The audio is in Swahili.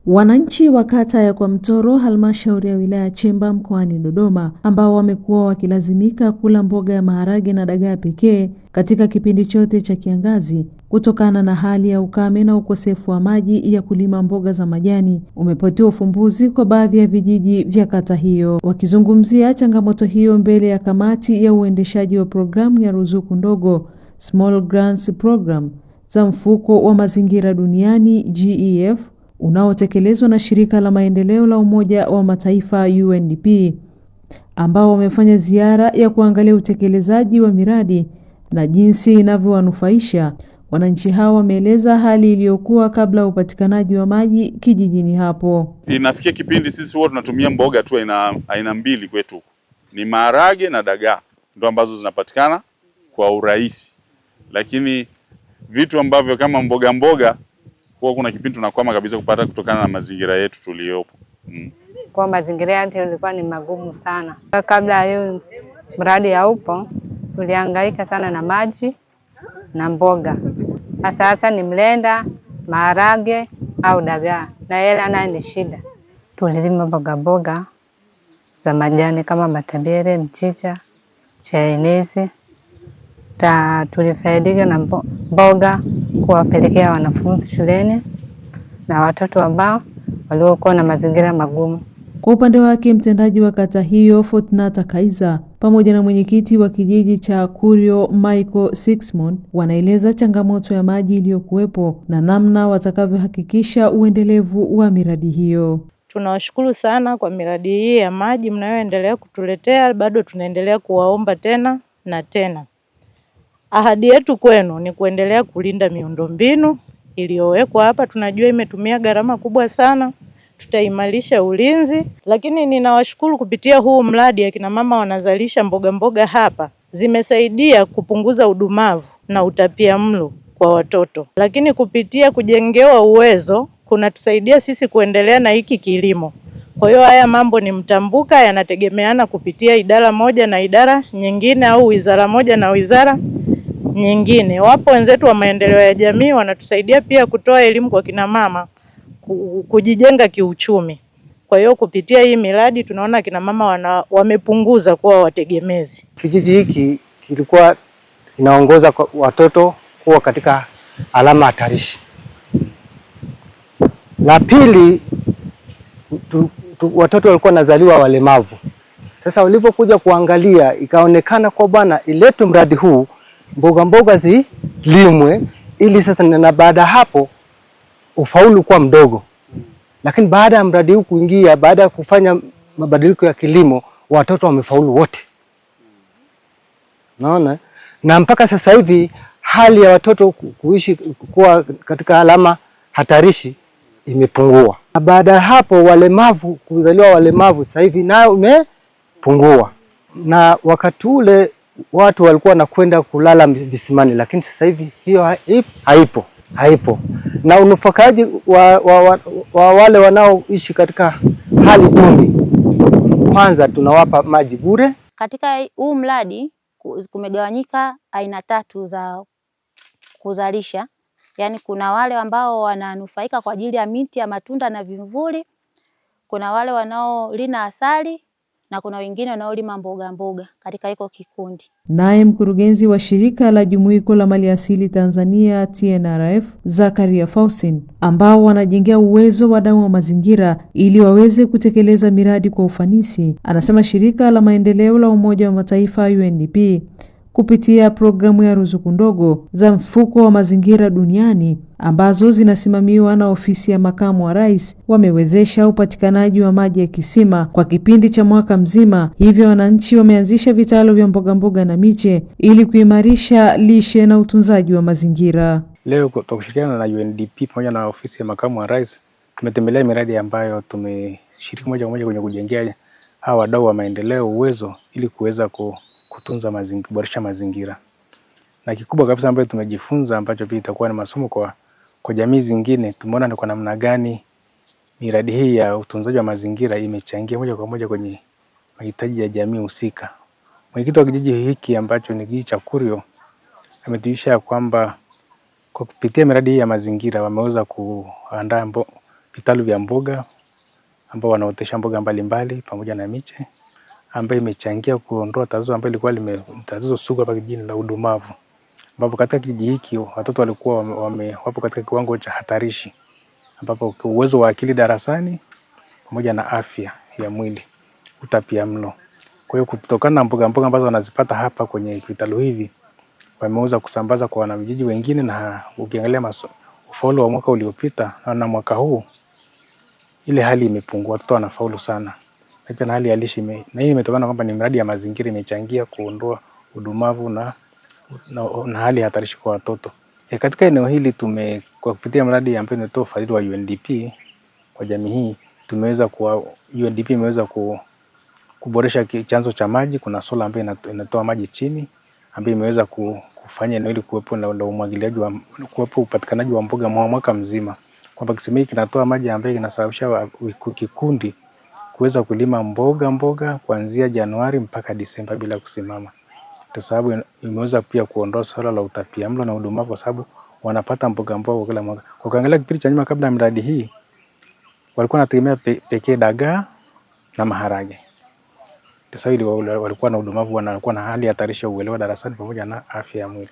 Wananchi wa kata ya Kwa Mtoro, halmashauri ya wilaya Chemba mkoani Dodoma, ambao wamekuwa wakilazimika kula mboga ya maharage na dagaa pekee katika kipindi chote cha kiangazi kutokana na hali ya ukame na ukosefu wa maji ya kulima mboga za majani, umepatiwa ufumbuzi kwa baadhi ya vijiji vya kata hiyo. Wakizungumzia changamoto hiyo mbele ya kamati ya uendeshaji wa programu ya ruzuku ndogo Small Grants Program za mfuko wa mazingira duniani GEF unaotekelezwa na shirika la maendeleo la Umoja wa Mataifa UNDP, ambao wamefanya ziara ya kuangalia utekelezaji wa miradi na jinsi inavyowanufaisha wananchi hao. Wameeleza hali iliyokuwa kabla ya upatikanaji wa maji kijijini hapo. Inafikia kipindi sisi wote tunatumia mboga tu aina mbili kwetu, ni maharage na dagaa, ndio ambazo zinapatikana kwa urahisi, lakini vitu ambavyo kama mboga kwa kuna kipindi tunakwama kabisa kupata kutokana na mazingira yetu tuliyopo. Kwa mazingira yetu ilikuwa ni magumu sana. Kabla hiyo mradi haupo, tulihangaika sana na maji na mboga. Sasa ni mlenda, maharage au dagaa, na hela nayo ni shida. Tulilima mboga za majani kama matembele, mchicha, chainizi. Tulifaidika na mboga kuwapelekea wanafunzi shuleni na watoto ambao waliokuwa na mazingira magumu. Kwa upande wake, mtendaji wa kata hiyo Fortunata Kaiza pamoja na mwenyekiti wa kijiji cha Kurio Michael Sixmon wanaeleza changamoto ya maji iliyokuwepo na namna watakavyohakikisha uendelevu wa miradi hiyo. Tunawashukuru sana kwa miradi hii ya maji mnayoendelea kutuletea, bado tunaendelea kuwaomba tena na tena. Ahadi yetu kwenu ni kuendelea kulinda miundombinu iliyowekwa hapa. Tunajua imetumia gharama kubwa sana, tutaimarisha ulinzi, lakini ninawashukuru kupitia huu mradi ya kina mama wanazalisha mboga hapa, zimesaidia kupunguza udumavu na utapiamlo kwa watoto. Lakini kupitia kujengewa uwezo kunatusaidia sisi kuendelea na hiki kilimo. Kwa hiyo haya mambo ni mtambuka, yanategemeana kupitia idara moja na idara nyingine au wizara moja na wizara nyingine. Wapo wenzetu wa maendeleo ya jamii wanatusaidia pia kutoa elimu kwa kina mama kujijenga kiuchumi. Kwa hiyo kupitia hii miradi tunaona kina mama wamepunguza kuwa wategemezi. Kijiji hiki kilikuwa inaongoza kwa watoto kuwa katika alama hatarishi. La pili, watoto walikuwa nazaliwa walemavu. Sasa walipokuja kuangalia ikaonekana kwa bwana iletwe mradi huu mboga zilimwe ili sasa, na baada hapo ufaulu kwa mdogo. Lakini baada ya mradi huu kuingia, baada ya kufanya mabadiliko ya kilimo, watoto wamefaulu wote. Naona na mpaka sasa hivi hali ya watoto kuishi kuwa katika alama hatarishi imepungua. Na baada ya hapo walemavu kuzaliwa walemavu sasa hivi nayo imepungua. Na wakati ule watu walikuwa nakwenda kulala visimani, lakini sasa hivi hiyo haipo. Na unufakaji wa wale wanaoishi katika hali duni, kwanza tunawapa maji bure. Katika huu mradi kumegawanyika aina 3 za kuzalisha. Yaani kuna wale ambao wananufaika kwa ajili ya miti ya matunda na vivuli, kuna wale wanaolina asali na kuna wengine wanaolima mboga katika hiko kikundi. Naye mkurugenzi wa shirika la Jumuiko la Maliasili Tanzania TNRF, Zakaria Fausin, ambao wanajengea uwezo wadau wa mazingira ili waweze kutekeleza miradi kwa ufanisi, anasema shirika la maendeleo la Umoja wa Mataifa UNDP kupitia programu ya ruzuku ndogo za mfuko wa mazingira duniani ambazo zinasimamiwa na ofisi ya makamu wa rais wamewezesha upatikanaji wa maji ya kisima kwa kipindi cha mwaka mzima. Hivyo wananchi wameanzisha vitalu vya mboga na miche ili kuimarisha lishe na utunzaji wa mazingira. Leo kwa kushirikiana na UNDP pamoja na ofisi ya makamu wa rais tumetembelea miradi ambayo tumeshiriki moja kwa moja kwenye kujengea hawa wadau wa maendeleo uwezo ili kuweza kutunza mazingira, kuboresha mazingira. Na kikubwa kabisa ambacho tumejifunza ambacho pia itakuwa ni masomo kwa jamii zingine, tumeona ni kwa namna gani miradi hii ya utunzaji wa mazingira imechangia moja kwa moja kwenye mahitaji ya jamii husika. Mwenyekiti wa kijiji hiki ambacho ni kijiji cha Kurio ametuisha kwamba kwa kupitia miradi hii ya mazingira wameweza kuandaa vitalu vya mboga ambao wanaotesha mboga mbalimbali pamoja na miche, ambayo imechangia kuondoa tatizo ambalo lilikuwa tatizo sugu hapa kijijini la udumavu, ambapo katika kijiji hiki watoto walikuwa wapo katika kiwango cha hatarishi, ambapo uwezo wa akili darasani pamoja na afya ya mwili, utapiamlo. Kwa hiyo kutokana na mboga ambazo wanazipata hapa kwenye vitalu hivi, wameweza kusambaza kwa wanavijiji wengine, na ukiangalia ufaulu wa mwaka uliopita na mwaka huu, ile hali imepungua, watoto wanafaulu sana. Na hali ya lishe na hii imetokana kwamba ni miradi ya mazingira imechangia kuondoa udumavu na hali hatarishi kwa watoto. Katika eneo hili kwa kupitia mradi ambayo inatoa ufadhili wa UNDP kwa jamii hii, UNDP imeweza kuboresha chanzo cha maji. Kuna sola ambayo inatoa maji chini, ambayo imeweza kufanya eneo hili kuwepo na umwagiliaji kuwepo upatikanaji wa mboga mwaka mzima. Kwamba kisima hiki kinatoa maji ambayo inasababisha kikundi kuweza kulima mboga kuanzia Januari mpaka Disemba bila kusimama. Kwa sababu imeweza pia kuondoa swala la utapiamlo na udumavu, kwa sababu wanapata mboga kila mwaka. Kwa kuangalia kipindi cha nyuma kabla ya miradi hii, walikuwa wanategemea pekee dagaa na maharage. Kwa sababu walikuwa na udumavu, wanakuwa na hali hatarishi ya uelewa darasani pamoja na afya ya mwili.